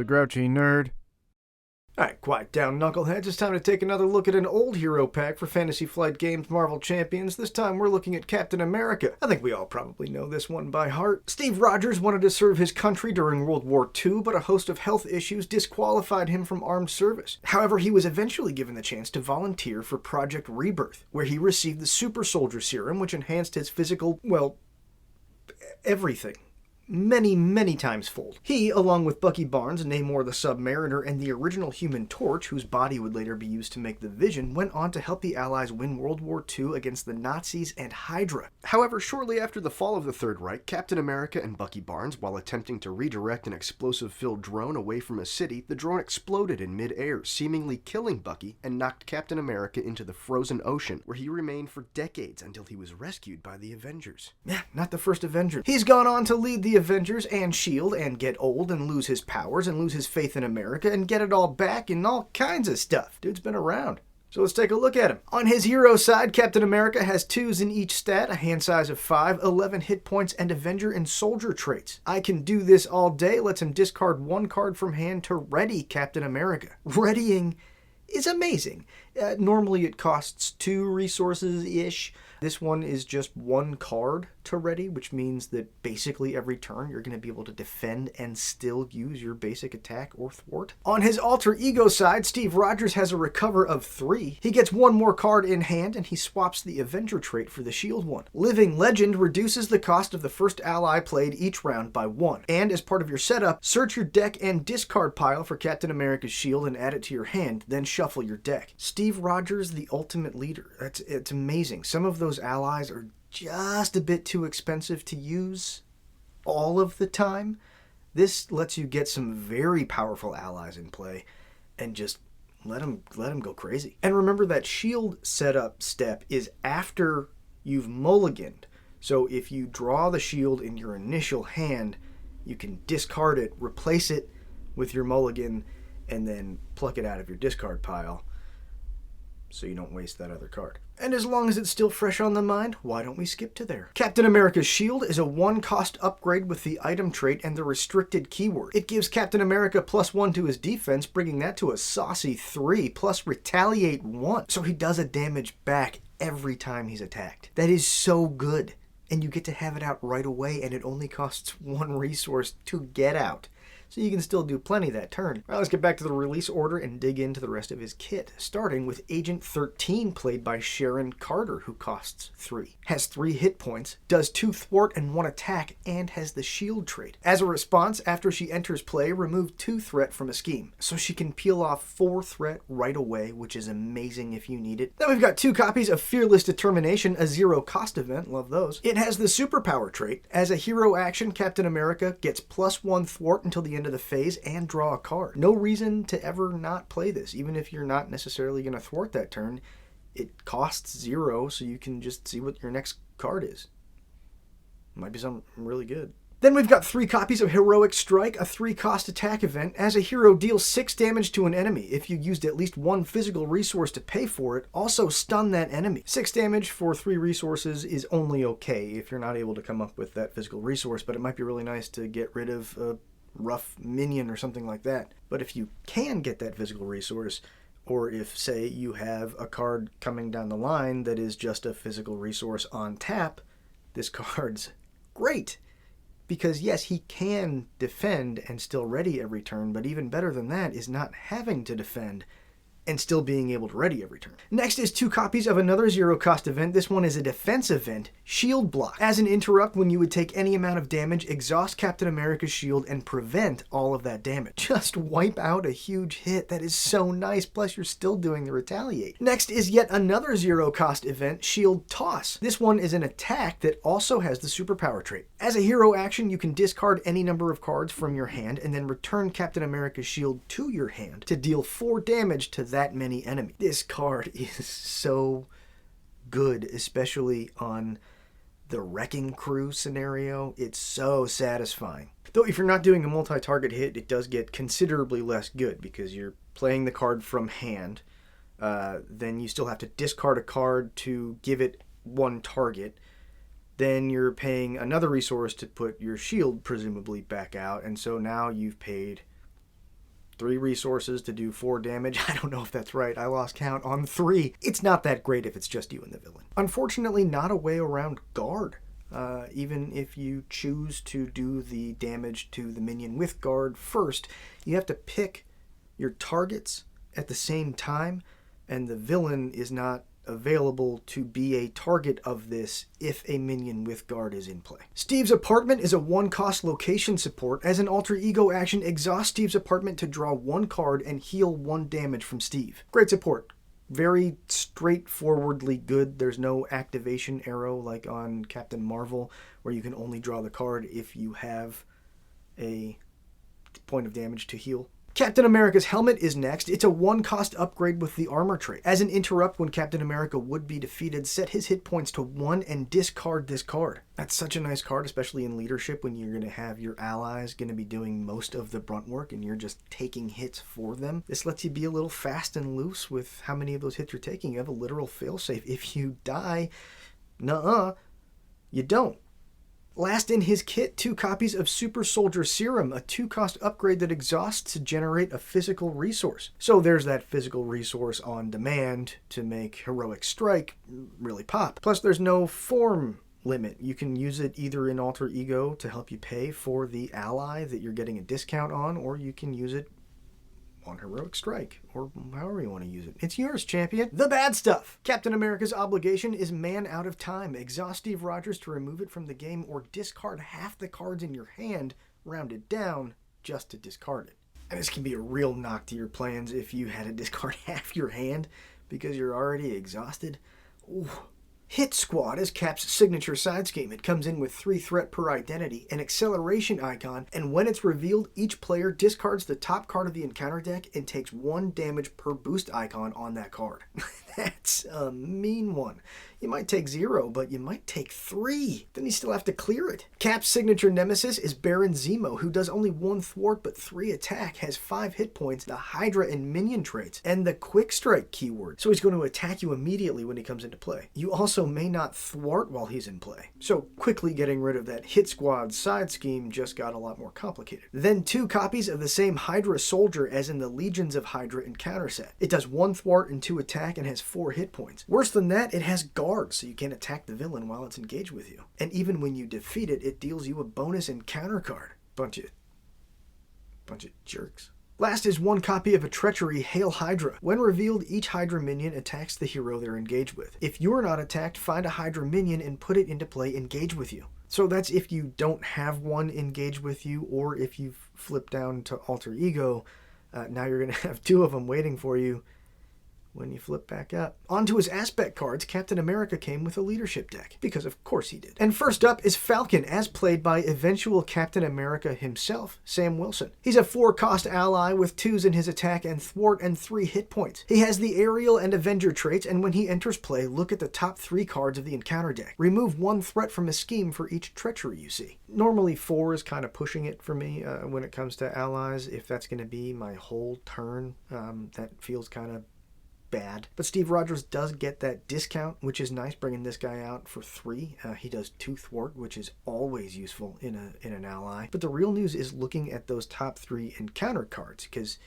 the Grouchy Nerd. Alright, quiet down, knuckleheads. It's time to take another look at an old hero pack for Fantasy Flight Games Marvel Champions. This time we're looking at Captain America. I think we all probably know this one by heart. Steve Rogers wanted to serve his country during World War II, but a host of health issues disqualified him from armed service. However, he was eventually given the chance to volunteer for Project Rebirth, where he received the Super Soldier Serum, which enhanced his physical, well, everything. Many times fold. He, along with Bucky Barnes, Namor the Submariner, and the original Human Torch, whose body would later be used to make the Vision, went on to help the Allies win World War II against the Nazis and Hydra. However, shortly after the fall of the Third Reich, Captain America and Bucky Barnes, while attempting to redirect an explosive-filled drone away from a city, the drone exploded in mid-air, seemingly killing Bucky, and knocked Captain America into the frozen ocean, where he remained for decades until he was rescued by the Avengers. Yeah, not the first Avenger. He's gone on to lead the Avengers and S.H.I.E.L.D. and get old and lose his powers and lose his faith in America and get it all back and all kinds of stuff. Dude's been around. So let's take a look at him. On his hero side, Captain America has 2s in each stat, a hand size of 5, 11 hit points, and Avenger and Soldier traits. I can do this all day lets him discard 1 card from hand to ready Captain America. Readying is amazing. Normally it costs 2 resources-ish. This one is just 1 card to ready, which means that basically every turn you're going to be able to defend and still use your basic attack or thwart. On his alter ego side, Steve Rogers has a recover of 3. He gets 1 more card in hand and he swaps the Avenger trait for the S.H.I.E.L.D. one. Living Legend reduces the cost of the first ally played each round by 1. And as part of your setup, search your deck and discard pile for Captain America's S.H.I.E.L.D. and add it to your hand, then shuffle your deck. Steve Rogers, the ultimate leader. It's amazing. Some of those allies are just a bit too expensive to use all of the time. This lets you get some very powerful allies in play and just let them go crazy. And remember that S.H.I.E.L.D. setup step is after you've mulliganed. So if you draw the S.H.I.E.L.D. in your initial hand, you can discard it, replace it with your mulligan, and then pluck it out of your discard pile so you don't waste that other card. And as long as it's still fresh on the mind, why don't we skip to there? Captain America's S.H.I.E.L.D. is a 1-cost upgrade with the item trait and the restricted keyword. It gives Captain America +1 to his defense, bringing that to a saucy 3, plus retaliate 1. So he does a damage back every time he's attacked. That is so good. And you get to have it out right away, and it only costs 1 resource to get out. So you can still do plenty that turn. Now let's get back to the release order and dig into the rest of his kit, starting with Agent 13, played by Sharon Carter, who costs 3. Has 3 hit points, does 2 thwart and 1 attack, and has the S.H.I.E.L.D. trait. As a response, after she enters play, remove 2 threat from a scheme. So she can peel off 4 threat right away, which is amazing if you need it. Then we've got 2 copies of Fearless Determination, a 0-cost event, love those. It has the superpower trait. As a hero action, Captain America gets +1 thwart until the end of the phase and draw a card. No reason to ever not play this, even if you're not necessarily going to thwart that turn. It costs 0, so you can just see what your next card is. Might be something really good. Then we've got 3 copies of Heroic Strike, a 3-cost attack event. As a hero, deal 6 damage to an enemy. If you used at least 1 physical resource to pay for it, also stun that enemy. 6 damage for 3 resources is only okay if you're not able to come up with that physical resource, but it might be really nice to get rid of a rough minion or something like that. But if you can get that physical resource, or if, say, you have a card coming down the line that is just a physical resource on tap, this card's great. Because yes, he can defend and still ready every turn, but even better than that is not having to defend and still being able to ready every turn. Next is 2 copies of another 0-cost event. This one is a defense event, Shield Block. As an interrupt, when you would take any amount of damage, exhaust Captain America's shield and prevent all of that damage. Just wipe out a huge hit. That is so nice, plus you're still doing the retaliate. Next is yet another 0-cost event, Shield Toss. This one is an attack that also has the superpower trait. As a hero action, you can discard any number of cards from your hand and then return Captain America's shield to your hand to deal 4 damage to that many enemies. This card is so good, especially on the Wrecking Crew scenario. It's so satisfying. Though if you're not doing a multi-target hit, it does get considerably less good because you're playing the card from hand. Then you still have to discard a card to give it 1 target. Then you're paying another resource to put your shield presumably back out, and so now you've paid 3 resources to do 4 damage. I don't know if that's right. I lost count on 3. It's not that great if it's just you and the villain. Unfortunately, not a way around guard. Even if you choose to do the damage to the minion with guard first, you have to pick your targets at the same time, and the villain is not available to be a target of this if a minion with guard is in play. Steve's Apartment is a 1-cost location support. As an alter ego action, exhaust Steve's Apartment to draw 1 card and heal 1 damage from Steve. Great support. Very straightforwardly good. There's no activation arrow like on Captain Marvel where you can only draw the card if you have a point of damage to heal. Captain America's helmet is next. It's a 1-cost upgrade with the armor trait. As an interrupt when Captain America would be defeated, set his hit points to 1 and discard this card. That's such a nice card, especially in leadership when you're going to have your allies going to be doing most of the brunt work and you're just taking hits for them. This lets you be a little fast and loose with how many of those hits you're taking. You have a literal failsafe. If you die, you don't. Last in his kit, 2 copies of Super Soldier Serum, a 2-cost upgrade that exhausts to generate a physical resource. So there's that physical resource on demand to make Heroic Strike really pop. Plus there's no form limit. You can use it either in Alter Ego to help you pay for the ally that you're getting a discount on, or you can use it on Heroic Strike, or however you want to use it. It's yours, champion. The bad stuff. Captain America's obligation is Man Out of Time. Exhaust Steve Rogers to remove it from the game or discard half the cards in your hand, rounded down, just to discard it. And this can be a real knock to your plans if you had to discard half your hand because you're already exhausted. Ooh. Hit Squad is Cap's signature side scheme. It comes in with 3 threat per identity, an acceleration icon, and when it's revealed, each player discards the top card of the encounter deck and takes 1 damage per boost icon on that card. That's a mean one. You might take 0, but you might take 3. Then you still have to clear it. Cap's signature nemesis is Baron Zemo, who does only 1 thwart but 3 attack, has 5 hit points, the Hydra and minion traits, and the quick strike keyword. So he's going to attack you immediately when he comes into play. You also may not thwart while he's in play. So quickly getting rid of that Hit Squad side scheme just got a lot more complicated. Then 2 copies of the same Hydra Soldier as in the Legions of Hydra encounter set. It does 1 thwart and 2 attack and has 4 hit points. Worse than that, it has guard, so you can't attack the villain while it's engaged with you. And even when you defeat it, it deals you a bonus encounter card. Bunch of jerks. Last is 1 copy of a Treachery Hail Hydra. When revealed, each Hydra minion attacks the hero they're engaged with. If you're not attacked, find a Hydra minion and put it into play engaged with you. So that's if you don't have one engaged with you, or if you've flipped down to Alter Ego, now you're going to have 2 of them waiting for you when you flip back up. Onto his aspect cards, Captain America came with a leadership deck, because of course he did. And first up is Falcon, as played by eventual Captain America himself, Sam Wilson. He's a 4-cost ally with 2s in his attack and thwart and 3 hit points. He has the Aerial and Avenger traits, and when he enters play, look at the top 3 cards of the encounter deck. Remove 1 threat from a scheme for each treachery you see. Normally 4 is kind of pushing it for me when it comes to allies. If that's going to be my whole turn, that feels kind of bad. But Steve Rogers does get that discount, which is nice, bringing this guy out for 3. He does 2 thwart, which is always useful in an ally. But the real news is looking at those top 3 encounter cards, because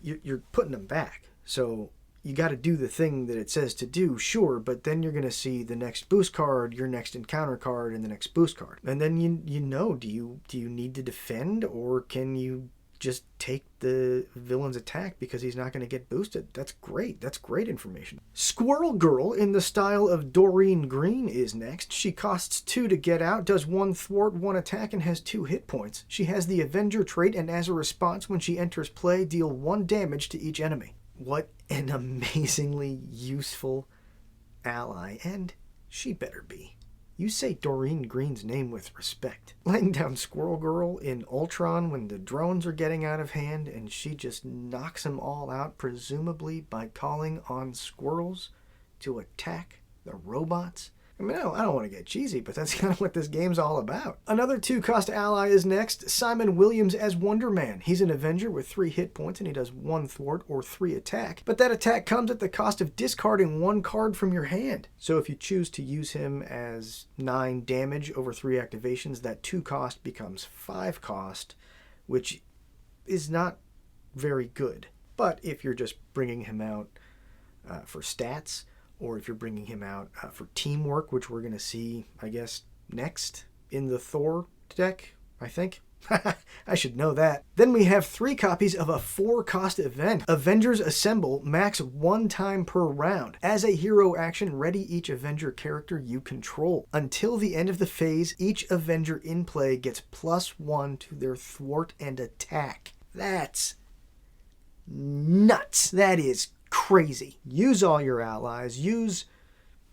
you're putting them back. So you got to do the thing that it says to do, sure, but then you're going to see the next boost card, your next encounter card, and the next boost card. And then you know, do you need to defend, or can you just take the villain's attack because he's not going to get boosted? That's great. That's great information. Squirrel Girl, in the style of Doreen Green, is next. She costs 2 to get out, does 1 thwart, 1 attack, and has 2 hit points. She has the Avenger trait, and as a response, when she enters play, deal 1 damage to each enemy. What an amazingly useful ally, and she better be. You say Doreen Green's name with respect. Laying down Squirrel Girl in Ultron when the drones are getting out of hand, and she just knocks them all out, presumably by calling on squirrels to attack the robots. I mean, I don't want to get cheesy, but that's kind of what this game's all about. Another 2-cost ally is next, Simon Williams as Wonder Man. He's an Avenger with 3 hit points, and he does 1 thwart or 3 attack. But that attack comes at the cost of discarding 1 card from your hand. So if you choose to use him as 9 damage over 3 activations, that 2 cost becomes 5 cost, which is not very good. But if you're just bringing him out for stats, or if you're bringing him out for teamwork, which we're going to see, I guess, next in the Thor deck, I think. I should know that. Then we have 3 copies of a 4-cost event. Avengers Assemble Max 1 time per round. As a hero action, ready each Avenger character you control. Until the end of the phase, each Avenger in play gets +1 to their thwart and attack. That's nuts. That is crazy. Use all your allies. Use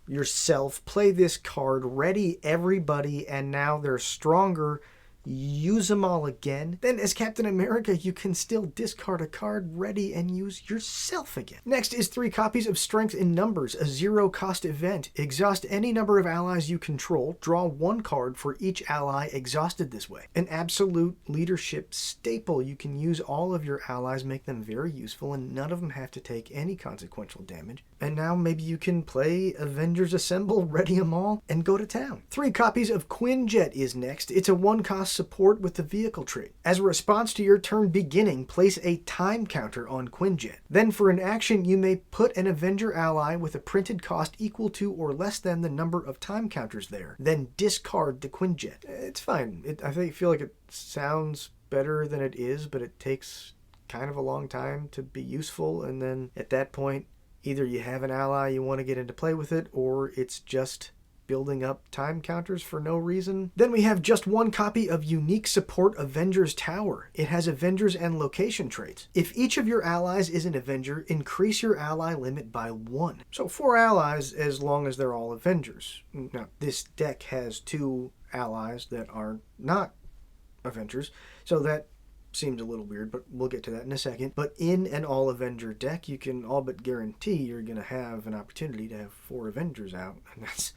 yourself. Play this card. Ready everybody, and now they're stronger. Use them all again. Then as Captain America, you can still discard a card, ready, and use yourself again. Next is 3 copies of Strength in Numbers, a 0-cost event. Exhaust any number of allies you control. Draw 1 card for each ally exhausted this way. An absolute leadership staple. You can use all of your allies, make them very useful, and none of them have to take any consequential damage. And now maybe you can play Avengers Assemble, ready them all, and go to town. 3 copies of Quinjet is next. It's a 1-cost support with the vehicle trait. As a response to your turn beginning, place a time counter on Quinjet. Then for an action, you may put an Avenger ally with a printed cost equal to or less than the number of time counters there. Then discard the Quinjet. It's fine. I feel like it sounds better than it is, but it takes kind of a long time to be useful, and then at that point, either you have an ally you want to get into play with it, or it's just building up time counters for no reason. Then we have just 1 copy of Unique Support Avengers Tower. It has Avengers and location traits. If each of your allies is an Avenger, increase your ally limit by 1. So 4 allies as long as they're all Avengers. Now, this deck has 2 allies that are not Avengers, so that seems a little weird, but we'll get to that in a second. But in an all-Avenger deck, you can all but guarantee you're going to have an opportunity to have 4 Avengers out, and that's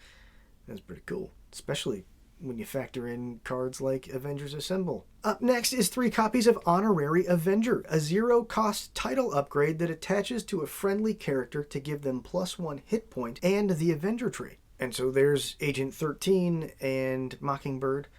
pretty cool, especially when you factor in cards like Avengers Assemble. Up next is 3 copies of Honorary Avenger, a 0-cost title upgrade that attaches to a friendly character to give them +1 hit point and the Avenger trait. And so there's Agent 13 and Mockingbird,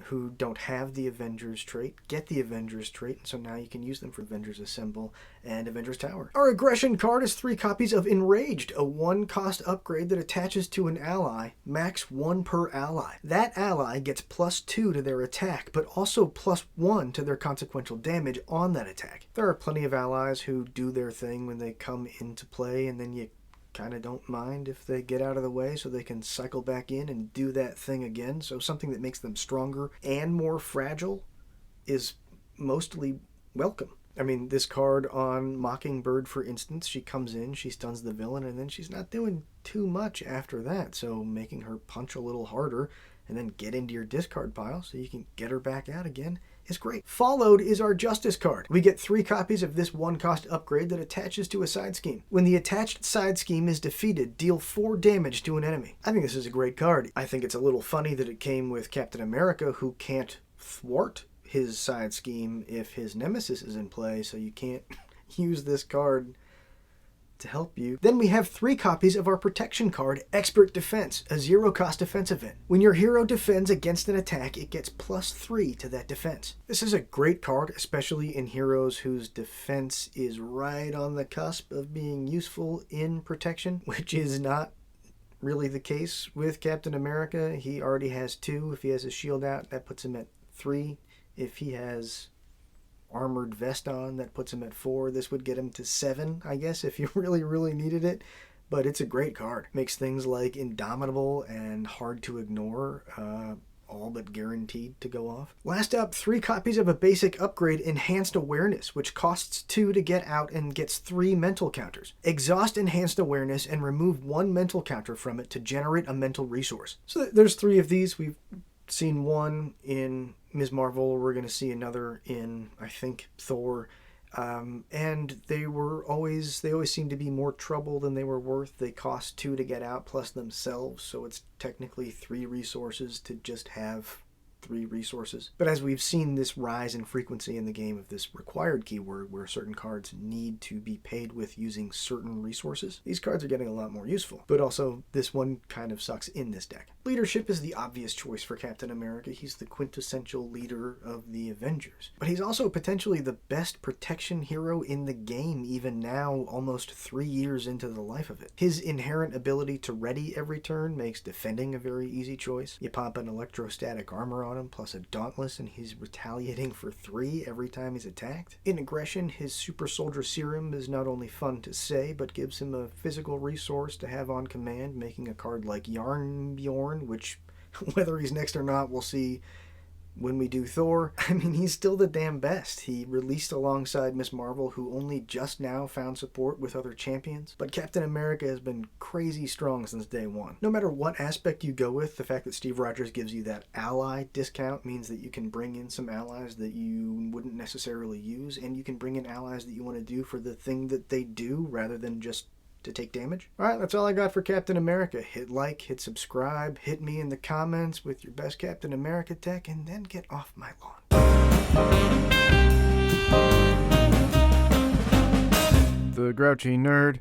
who don't have the Avengers trait, get the Avengers trait, and so now you can use them for Avengers Assemble and Avengers Tower. Our aggression card is 3 copies of Enraged, a 1-cost upgrade that attaches to an ally, max 1 per ally. That ally gets +2 to their attack, but also +1 to their consequential damage on that attack. There are plenty of allies who do their thing when they come into play, and then you kind of don't mind if they get out of the way so they can cycle back in and do that thing again. So something that makes them stronger and more fragile is mostly welcome. I mean, this card on Mockingbird, for instance, she comes in, she stuns the villain, and then she's not doing too much after that. So making her punch a little harder and then get into your discard pile so you can get her back out again is great. Followed is our Justice card. We get 3 copies of this 1-cost upgrade that attaches to a side scheme. When the attached side scheme is defeated, deal 4 damage to an enemy. I think this is a great card. I think it's a little funny that it came with Captain America, who can't thwart his side scheme if his nemesis is in play, so you can't use this card to help you. Then we have 3 copies of our protection card, Expert Defense, a 0-cost defense event. When your hero defends against an attack, it gets +3 to that defense. This is a great card, especially in heroes whose defense is right on the cusp of being useful in protection, which is not really the case with Captain America. He already has 2. If he has his shield out, that puts him at 3. If he has armored vest on, that puts him at 4. This would get him to 7, I guess, if you really needed it. But it's a great card. Makes things like Indomitable and Hard to Ignore all but guaranteed to go off. Last up, 3 copies of a basic upgrade, Enhanced Awareness, which costs 2 to get out and gets 3 mental counters. Exhaust Enhanced Awareness and remove 1 mental counter from it to generate a mental resource. So there's 3 of these. We've seen 1 in Ms. Marvel. We're going to see another in, I think, Thor. And they always seem to be more trouble than they were worth. They cost 2 to get out plus themselves, so it's technically 3 resources to just have 3 resources. But as we've seen this rise in frequency in the game of this required keyword where certain cards need to be paid with using certain resources, these cards are getting a lot more useful. But also, this one kind of sucks in this deck. Leadership is the obvious choice for Captain America. He's the quintessential leader of the Avengers. But he's also potentially the best protection hero in the game, even now, almost 3 years into the life of it. His inherent ability to ready every turn makes defending a very easy choice. You pop an electrostatic armor on him, plus a dauntless, and he's retaliating for 3 every time he's attacked. In aggression, his super soldier Serum is not only fun to say, but gives him a physical resource to have on command, making a card like Yarn Bjorn, which, whether he's next or not, we'll see when we do Thor. I mean, he's still the damn best. He released alongside Ms. Marvel, who only just now found support with other champions. But Captain America has been crazy strong since day one. No matter what aspect you go with, the fact that Steve Rogers gives you that ally discount means that you can bring in some allies that you wouldn't necessarily use, and you can bring in allies that you want to do for the thing that they do rather than just to take damage. Alright, that's all I got for Captain America. Hit like, hit subscribe, hit me in the comments with your best Captain America deck, and then get off my lawn. The Grouchy Nerd.